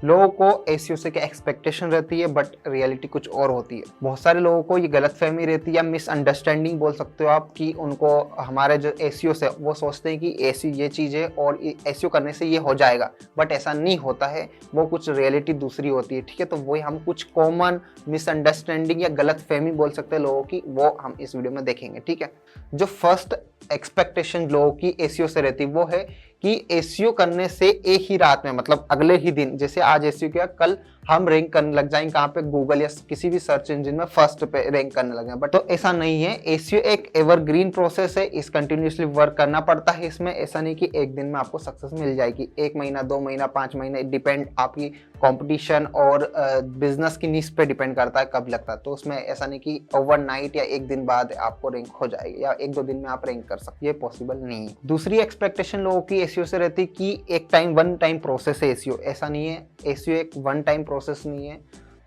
लोगों को एसीओ से क्या एक्सपेक्टेशन रहती है बट रियलिटी कुछ और होती है। बहुत सारे लोगों को ये गलतफहमी रहती है या मिसअंडरस्टैंडिंग बोल सकते हो आप, कि उनको हमारे जो एसीओ से वो सोचते हैं कि एसीओ ये चीज़ है और एसीओ करने से ये हो जाएगा, बट ऐसा नहीं होता है, वो कुछ रियलिटी दूसरी होती है। ठीक है, तो वही हम कुछ कॉमन मिसअंडरस्टैंडिंग या गलतफहमी बोल सकते हैं लोगों की, वो हम इस वीडियो में देखेंगे। ठीक है, जो फर्स्ट एक्सपेक्टेशन लोगों की एसीओ से रहती है वो है कि एसीओ करने से एक ही रात में, मतलब अगले ही दिन, जैसे आज एसीओ किया कल हम रैंक करने लग जाएंगे कहाँ पे, गूगल या किसी भी सर्च इंजन में फर्स्ट पे रैंक करने लगे। बट तो ऐसा नहीं है, एसीओ एक एवरग्रीन प्रोसेस है, इस कंटिन्यूसली वर्क करना पड़ता है इसमें। ऐसा नहीं कि एक दिन में आपको सक्सेस मिल जाएगी, 1 महीना 2 महीना 5 महीने, डिपेंड आपकी कंपटीशन और बिजनेस की नीश पे डिपेंड करता है कब लगता है। तो उसमें ऐसा नहीं कि ओवरनाइट या एक दिन बाद आपको रैंक हो जाएगी या 1-2 दिन में आप रैंक कर सकते, ये पॉसिबल नहीं है। दूसरी एक्सपेक्टेशन लोगों की एसीओ से रहती है कि एक टाइम वन टाइम प्रोसेस है एसीओ। ऐसा नहीं है, एसीओ एक वन टाइम प्रोसेस नहीं है,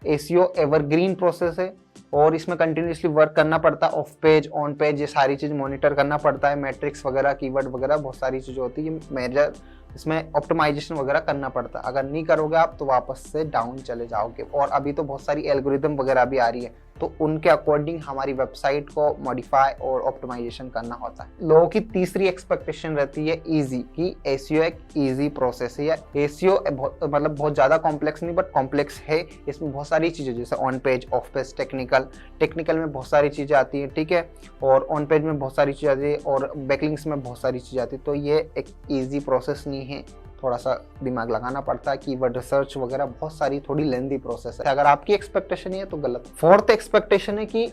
एसीओ एवरग्रीन प्रोसेस है और इसमें कंटिन्यूसली वर्क करना पड़ता है। ऑफ पेज ऑन पेज ये सारी चीज मॉनिटर करना पड़ता है, मैट्रिक्स वगैरह कीवर्ड वगैरह बहुत सारी चीजें होती है, मेजर इसमें ऑप्टिमाइजेशन वगैरह करना पड़ता है। अगर नहीं करोगे आप तो वापस से डाउन चले जाओगे। और अभी तो बहुत सारी एल्गोरिदम वगैरह भी आ रही है, तो उनके अकॉर्डिंग हमारी वेबसाइट को मॉडिफाई और ऑप्टिमाइजेशन करना होता है। लोगों की तीसरी एक्सपेक्टेशन रहती है इजी, कि एसीओ एक इजी प्रोसेस है, या एसीओ मतलब बहुत ज्यादा कॉम्प्लेक्स नहीं बट कॉम्प्लेक्स है। इसमें बहुत सारी चीजें जैसे on page, of page, technical में बहुत सारी चीजें आती हैं। ठीक है, और ऑन पेज में बहुत सारी चीजें आती है और बैकलिंक्स में बहुत सारी चीजें आती है। तो ये एक ईजी प्रोसेस नहीं है, थोड़ा सा दिमाग लगाना पड़ता है, कीवर्ड रिसर्च वगैरह बहुत सारी थोड़ी लेंदी प्रोसेस है। अगर आपकी एक्सपेक्टेशन है तो गलत। फोर्थ एक्सपेक्टेशन है कि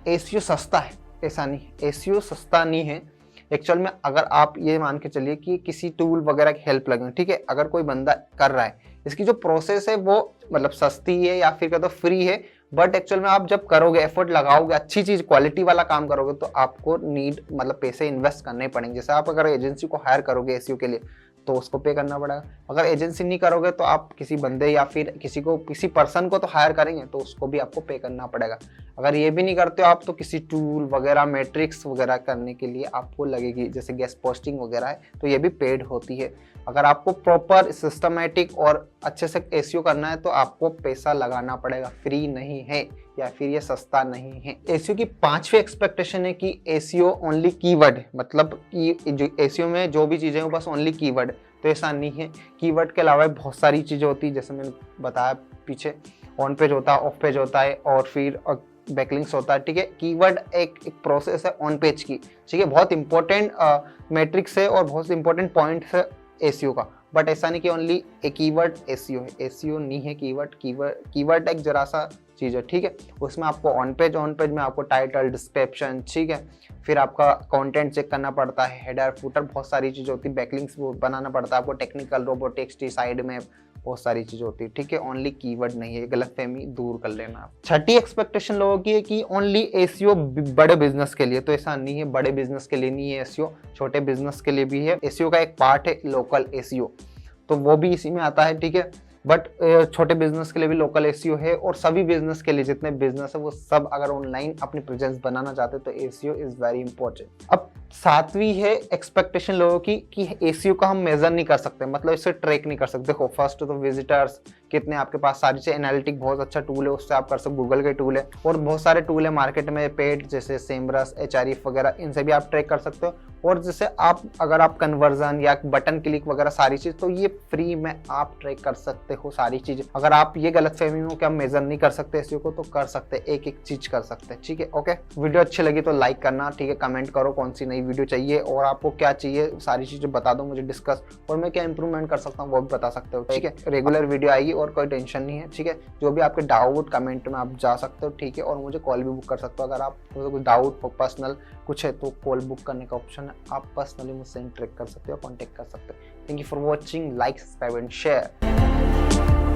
एसीओ सस्ता है। ऐसा नहीं, एसीओ सस्ता नहीं है एक्चुअल में। अगर आप ये मान के चलिए कि किसी टूल वगैरह की हेल्प लगे, ठीक है, अगर कोई बंदा कर रहा है, इसकी जो प्रोसेस है वो मतलब सस्ती है या फिर कहते फ्री है, बट एक्चुअल में आप जब करोगे, एफर्ट लगाओगे, अच्छी चीज क्वालिटी वाला काम करोगे, तो आपको नीड मतलब पैसे इन्वेस्ट करने पड़ेंगे। जैसे आप अगर एजेंसी को हायर करोगे एसीओ के लिए तो उसको पे करना पड़ेगा। अगर एजेंसी नहीं करोगे तो आप किसी बंदे या फिर किसी पर्सन को तो हायर करेंगे, तो उसको भी आपको पे करना पड़ेगा। अगर ये भी नहीं करते हो आप तो किसी टूल वगैरह, मैट्रिक्स वगैरह करने के लिए आपको लगेगी, जैसे गेस्ट पोस्टिंग वगैरह है, तो ये भी पेड होती है। अगर आपको प्रॉपर सिस्टमेटिक और अच्छे से एसीओ करना है तो आपको पैसा लगाना पड़ेगा, फ्री नहीं है या फिर ये सस्ता नहीं है। एसीओ की पांचवी एक्सपेक्टेशन है कि एसीओ ओनली कीवर्ड, मतलब कि जो एसीओ में जो भी चीजें हैं बस ओनली कीवर्ड। तो ऐसा नहीं है, कीवर्ड के अलावा बहुत सारी चीजें होती है, जैसे मैंने बताया पीछे, ऑन पेज होता है, ऑफ पेज होता है और फिर बैकलिंक्स होता है। ठीक है, कीवर्ड एक प्रोसेस है ऑन पेज की। ठीक है, बहुत इंपॉर्टेंट मैट्रिक्स है और बहुत इंपॉर्टेंट पॉइंट है एसीओ का, बट ऐसा नहीं कि ओनली एक कीवर्ड एसीओ है। एसीओ नहीं है कीवर्ड एक जरा सा चीज है। ठीक है, उसमें आपको ऑन पेज में आपको टाइटल, डिस्क्रिप्शन, ठीक है, फिर आपका कंटेंट चेक करना पड़ता है, हेडर, फुटर, बहुत सारी चीजें होती है, बैकलिंक्स बनाना पड़ता है आपको, टेक्निकल, रोबोटिक्स, साइड में बहुत सारी चीजें होती है। ठीक है, ओनली कीवर्ड नहीं है, गलतफहमी दूर कर लेना आप। छठी एक्सपेक्टेशन लोगों की है कि ओनली एसीओ बड़े बिजनेस के लिए, तो ऐसा नहीं है, बड़े बिजनेस के लिए नहीं है एसीओ, छोटे बिजनेस के लिए भी है। एसीओ का एक पार्ट है लोकल एसीओ, तो वो भी इसी में आता है। ठीक है, बट छोटे बिजनेस के लिए भी लोकल एसीओ है, और सभी बिजनेस के लिए जितने बिजनेस है वो सब अगर ऑनलाइन अपनी प्रेजेंस बनाना चाहते हैं तो एसीओ इज वेरी इंपॉर्टेंट। अब सातवीं है एक्सपेक्टेशन लोगों की कि एसीओ का हम मेजर नहीं कर सकते, मतलब इसे ट्रैक नहीं कर सकते। देखो, फर्स्ट तो विजिटर्स कितने आपके पास, सारी चीज एनालिटिक बहुत अच्छा टूल है, उससे आप कर सकते, गूगल के टूल है और बहुत सारे टूल है मार्केट में पेड, जैसे सेमरस, एचआरएफ वगैरह, इनसे भी आप ट्रैक कर सकते हो। और जैसे अगर आप कन्वर्जन या बटन क्लिक वगैरह सारी चीज, तो ये फ्री में आप ट्रैक कर सकते हो सारी चीजें। अगर आप ये गलतफहमी हो कि हम मेजर नहीं कर सकते एसीओ को, तो कर सकते, एक एक चीज कर सकते हैं। ठीक है, ओके, वीडियो अच्छी लगी तो लाइक करना। ठीक है, कमेंट करो कौन सी नई वीडियो चाहिए और आपको क्या चाहिए, सारी चीजें बता दो मुझे, डिस्कस, और मैं क्या इंप्रूवमेंट कर सकता हूँ वो भी बता सकते हो। ठीक है, रेगुलर वीडियो आएगी और कोई टेंशन नहीं है। ठीक है, जो भी आपके डाउट कमेंट में आप जा सकते हो। ठीक है, और मुझे कॉल भी बुक कर सकते हो, अगर आप कुछ डाउट पर्सनल कुछ है तो कॉल बुक करने का ऑप्शन है, आप पर्सनली मुझसे इंटरेक्ट कर सकते हो, कॉन्टेक्ट कर सकते हो। Thank you for watching, like, subscribe and share.